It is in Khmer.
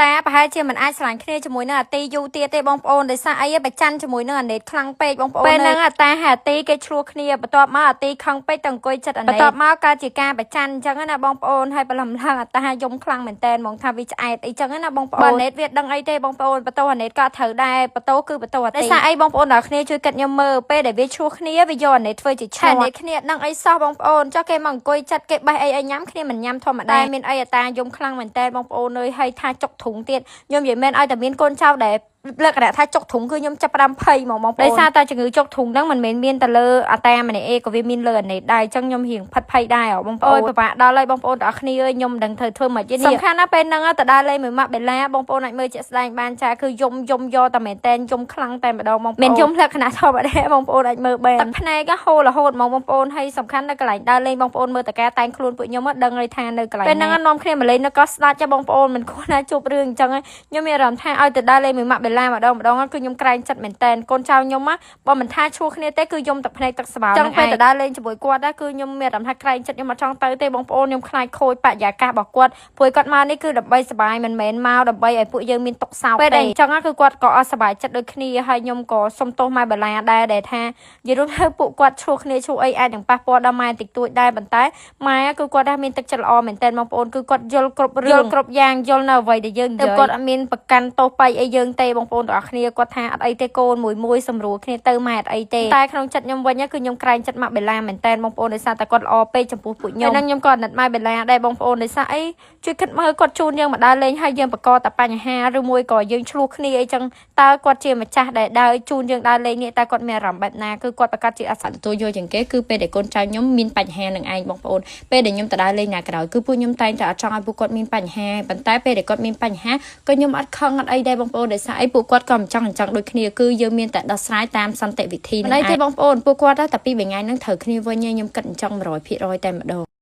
តាប្រហែលជាមិនអាចឆ្លាញ់គ្នាជាមួយនឹងអាទីយូទៀតទេបងប្អូនដោយសារអីបច្ចាន់ជាមួយនឹងអាណេតខ្លាំងពេកបងប្អូនពេលហ្នឹងអាតាហើយអាទីគេឆ្លោះគ្នាបន្ទាប់មកអាទីខឹងពេកទៅអង្គុយចិត្តអាណេតបន្ទាប់មកកើតជាការបច្ចាន់អញ្ចឹងណាបងប្អូនហើយបលំឡើងអាតាយំខ្លាំងមែនតើហ្មងថាវាឆ្អែតអីចឹងណាបងប្អូនអាណេតវាដឹងអីទេបងប្អូនបន្ទោអាណេតក៏ត្រូវដែរបន្ទោគឺបន្ទោអាទីដោយសារអីបងប្អូនដល់គ្នាជួយកាត់ខ្ញុំមើលពេលដែលវាឆ្លោះគ្នាវាយកអាណេតធ្វើជាឆាអាណេតគ្នាដឹងអីសោះបងប្អូនចុះគេមកអង្គុយចិត្តគេបេះអីញ៉ាំគ្នាមិនញ៉ាំធម្មតាមានអីអាតាយំខ្លាំងមែនតើបងប្អូនអើយហើយថាចុកធុងទៀតខ្ញុំនិយាយមែនឲ្យតែមានកូនចៅដែលលក្ខណៈថាចុកធុងគឺខ្ញុំចាប់ផ្ដើមភ័យហ្មងបងប្អូនដោយសារតែជំងឺចុកធុងហ្នឹងមិនមែនមានតែលើអាតាម្នាក់ឯងក៏វាមានលើអាណេតដែរអញ្ចឹងខ្ញុំរៀងផិតភ័យដែរបងប្អូនពិបាកដល់ហើយបងប្អូនទាំងអស់គ្នាខ្ញុំមិនដឹងធ្វើម៉េចទេនេះសំខាន់ណាស់ពេលហ្នឹងទៅដើរលេងមួយម៉ាក់បេឡាបងប្អូនអាចមើលជាក់ស្ដែងបានចាគឺយំយកតែមែនតែនយំខ្លាំងតែម្ដងបងប្អូនមានយំលក្ខណៈធម្មតាបងប្អូនអាចមើលបានទឹកភ្នែកហូររហូតហ្មងបងប្អូនហើយសំខាន់នៅកន្លែងដើរលេងបងប្អូនមើលតការតែងខ្លួនពួកខ្ញុំដឹងហើយថានៅកន្លែងពេលហ្នឹងនាំគ្នាមកលេងនៅកោះស្ដាច់ចាបងប្អូនមិនគួរណាជួបរឿងអញ្ចឹងខ្ញុំមានអារម្មណ៍ថាឲ្យទៅដើរលេងមួយម៉ាក់បេឡាម្ដងគឺខ្ញុំក្រែងចិត្តមែនតែនកូនចៅខ្ញុំបើមិនថាឈ្លោះគ្នាទេគឺយំទឹកភ្នែកទឹកស្បោចឹងពេលទៅដើរលេងជាមួយគាត់ដែរគឺខ្ញុំមានអារម្មណ៍ថាក្រែងចិត្តខ្ញុំអត់ចង់ទៅទេបងប្អូនខ្ញុំខ្លាចខូចបរិយាកាសរបស់គាត់ព្រោះគាត់មកនេះគឺដើម្បីសប្បាយមិនមែនមកដើម្បីឲ្យពួកយើងមានទុកសោកទេពេលដែលអញ្ចឹងគឺគាត់ក៏អត់សប្បាយចិត្តដូចគ្នាហើយខ្ញុំក៏សុំទោសម៉ែបាឡាដែរដែលថានិយាយរួមទៅពួកគាត់ឈ្លោះគ្នាឈ្លោះអីអាចនឹងប៉ះពាល់ដល់ម៉ែតិចតួចដែរប៉ុន្តែម៉ែគឺគាត់ដែរមានទឹកចិត្តល្អមែនតែនបងប្អូនគឺគាត់យល់គ្រប់រឿងយល់គ្រប់យ៉ាងយល់នៅអ្វីដែលយើងនិយាយគាត់អត់មានប្រកាន់ទោសបែកអីយើងទេបងប្អូនទាំងអស់គ្នាគាត់ថាអត់អីទេកូនមួយសម្រួលគ្នាទៅម៉ែអត់អីទេតែក្នុងចិត្តខ្ញុំវិញគឺខ្ញុំក្រែងចិត្តម៉ាក់បេឡាមែនតែនបងប្អូនដោយសារតែគាត់ល្អពេកចំពោះពួកខ្ញុំខ្ញុំក៏អាណិតម៉ែបេឡាដែរបងប្អូនដោយសារអីជួយគិតមើលគាត់ជូនយើងមកដើរលេងហើយយើងបកកតែបញ្ហាឬមួយក៏យើងឆ្លោះគ្នាអីចឹងតើគាត់ជាម្ចាស់ដែលដើរជូនយើងដើរលេងនេះតើគាត់មានអារម្មណ៍បែបណាគឺគាត់ប្រកាសជាអស័ក្តិទទួលយកជាងគេគឺពេលដែលកូនចៅខ្ញុំមានបញ្ហានឹងឯងបងប្អូនពេលដែលខ្ញុំទៅដើរលេងណាក្រោយគឺពួកខ្ញុំតែងតែអត់ចង់ឲ្យពួកគាត់មានបញ្ហាប៉ុន្តែពេលដែលគាត់មានបញ្ហាក៏ខ្ញុំអត់ខឹងអត់អីដែរបងប្អូនដោយសារអីពួកគាត់ក៏មិនចង់ដូចគ្នាគឺយើងមានតែដោះស្រាយតាមសន្តិវិធីនេះឯងទេបងប្អូនពួកគាត់តែពីថ្ងៃហ្នឹងត្រូវគ្នាវិញខ្ញុំគិតអញ្ចឹង100%តែម្ដង